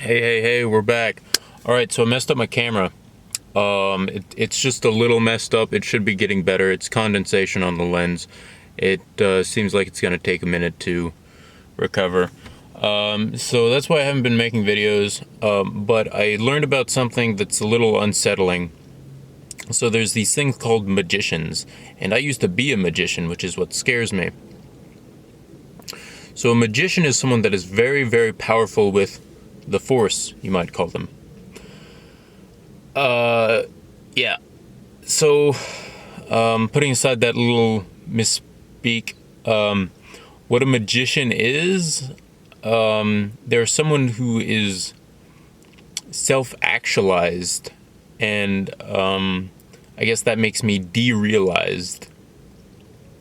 Hey, we're back. All right, so I messed up my camera. It's just a little messed up. It should be getting better. It's condensation on the lens. It seems like it's gonna take a minute to recover. So that's why I haven't been making videos. But I learned about something that's a little unsettling. So there's these things called magicians, and I used to be a magician, which is what scares me. So a magician is someone that is very, very powerful with the force, you might call them. Yeah. So, putting aside that little misspeak, what a magician is, there's someone who is self-actualized, and I guess that makes me derealized.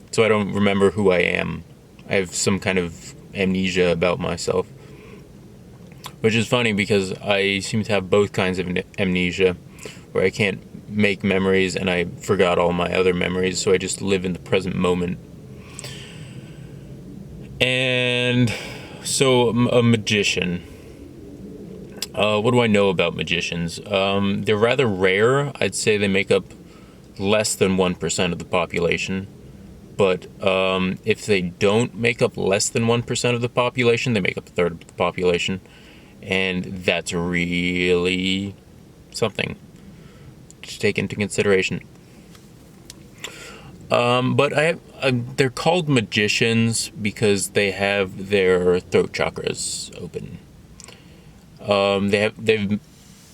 So I don't remember who I am. I have some kind of amnesia about myself. Which is funny because I seem to have both kinds of amnesia, where I can't make memories and I forgot all my other memories, so I just live in the present moment. And so, a magician. What do I know about magicians? They're rather rare. I'd say they make up less than 1% of the population. But if they don't make up less than 1% of the population, they make up a third of the population. And that's really something to take into consideration. But they're called magicians because they have their throat chakras open. They've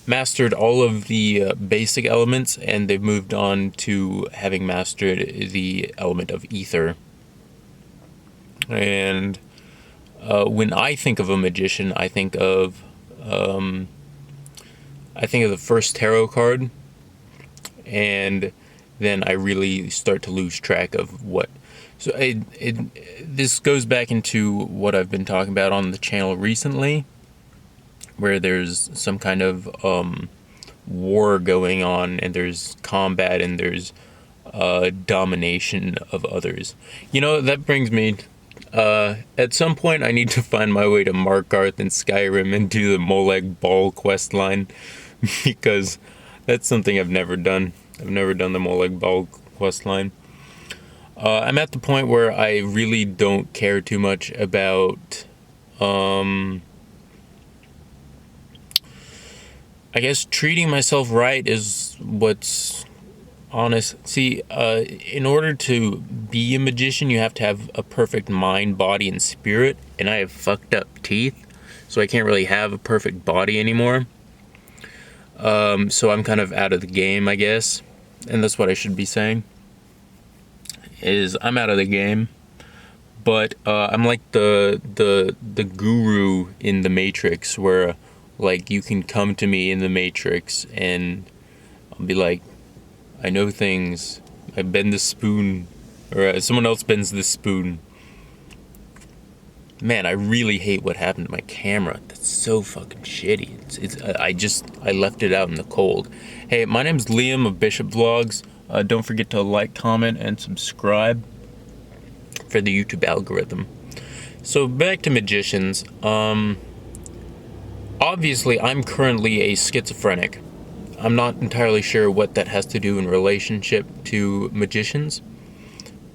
mastered all of the basic elements, and they've moved on to having mastered the element of ether. And when I think of a magician, I think of the first tarot card, and then I really start to lose track of what. So this goes back into what I've been talking about on the channel recently, where there's some kind of war going on, and there's combat, and there's domination of others. You know, that brings me. At some point, I need to find my way to Markarth in Skyrim and do the Molag Bal quest line, because that's something I've never done. I've never done the Molag Bal quest line. I'm at the point where I really don't care too much about, I guess treating myself right is what's honest. See, in order to be a magician, you have to have a perfect mind, body, and spirit. And I have fucked up teeth, so I can't really have a perfect body anymore. So I'm kind of out of the game, I guess. And that's what I should be saying. Is I'm out of the game. But I'm like the guru in the Matrix, where like you can come to me in the Matrix and I'll be like, I know things. I bend the spoon, or someone else bends the spoon. Man, I really hate what happened to my camera. That's so fucking shitty. I left it out in the cold. Hey, my name's Liam of Bishop Vlogs. Don't forget to like, comment, and subscribe for the YouTube algorithm. So back to magicians. Obviously, I'm currently a schizophrenic. I'm not entirely sure what that has to do in relationship to magicians,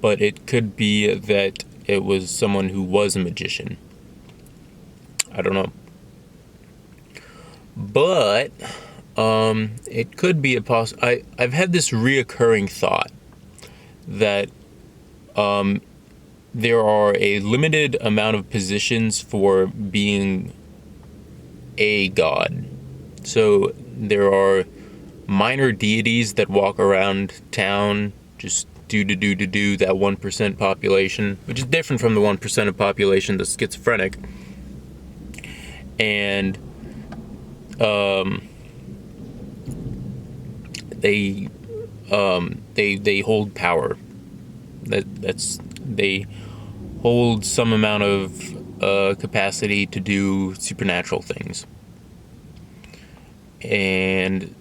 but it could be that it was someone who was a magician. I don't know. But it could be I've had this reoccurring thought that there are a limited amount of positions for being a god. So there are minor deities that walk around town, just do that 1% population, which is different from the 1% of population that's schizophrenic. And they hold power. They hold some amount of capacity to do supernatural things. And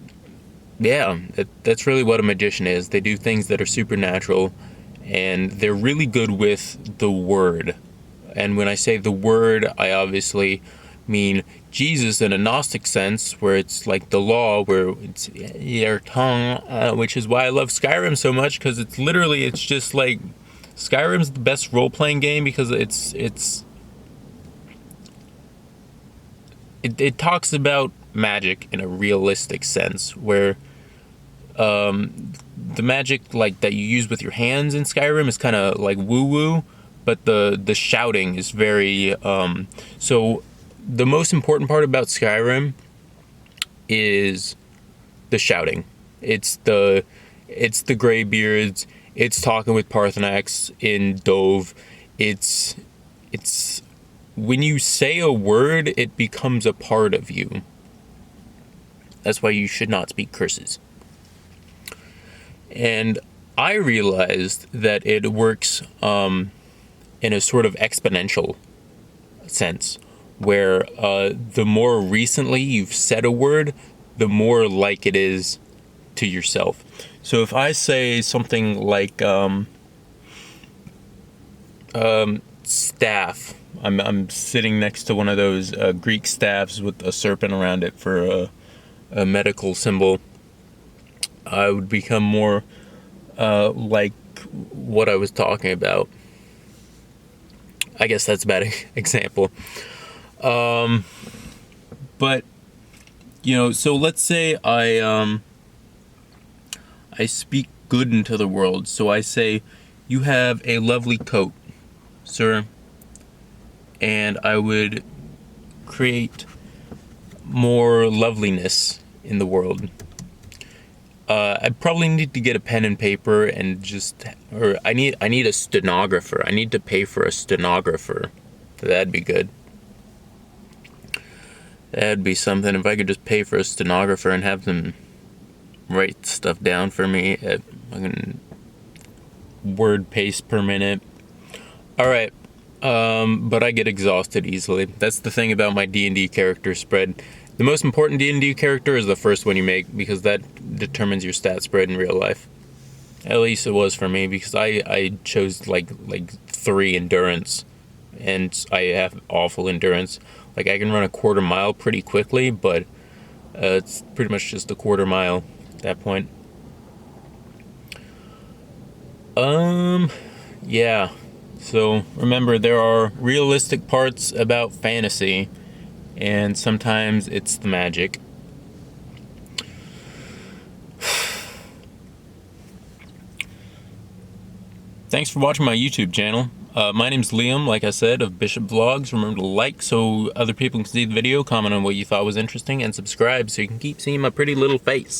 yeah, that's really what a magician is. They do things that are supernatural, and they're really good with the word. And when I say the word, I obviously mean Jesus in a Gnostic sense, where it's like the law, where it's your tongue, which is why I love Skyrim so much, because it's just like, Skyrim's the best role-playing game because it talks about magic in a realistic sense, where the magic like that you use with your hands in Skyrim is kind of like woo-woo, but the shouting is very so the most important part about Skyrim is the shouting. It's the Greybeards. It's talking with Paarthurnax in Dove. It's when you say a word, it becomes a part of you. That's why you should not speak curses. And I realized that it works in a sort of exponential sense, where the more recently you've said a word, the more like it is to yourself. So if I say something like staff, I'm sitting next to one of those Greek staffs with a serpent around it for a medical symbol, I would become more like what I was talking about. I guess that's a bad example. But, so let's say I speak good into the world. So I say, you have a lovely coat, sir. And I would create more loveliness in the world. I probably need to get a pen and paper and I need a stenographer. I need to pay for a stenographer. That'd be good. That'd be something if I could just pay for a stenographer and have them write stuff down for me at fucking word pace per minute. Alright, but I get exhausted easily. That's the thing about my D&D character spread. The most important D&D character is the first one you make, because that determines your stat spread in real life. At least it was for me, because I chose like 3 endurance, and I have awful endurance. Like, I can run a quarter mile pretty quickly, but it's pretty much just a quarter mile at that point. Yeah. So, remember, there are realistic parts about fantasy, and sometimes it's the magic. Thanks for watching my YouTube channel. My name's Liam, like I said, of Bishop Vlogs. Remember to like so other people can see the video, comment on what you thought was interesting, and subscribe so you can keep seeing my pretty little face.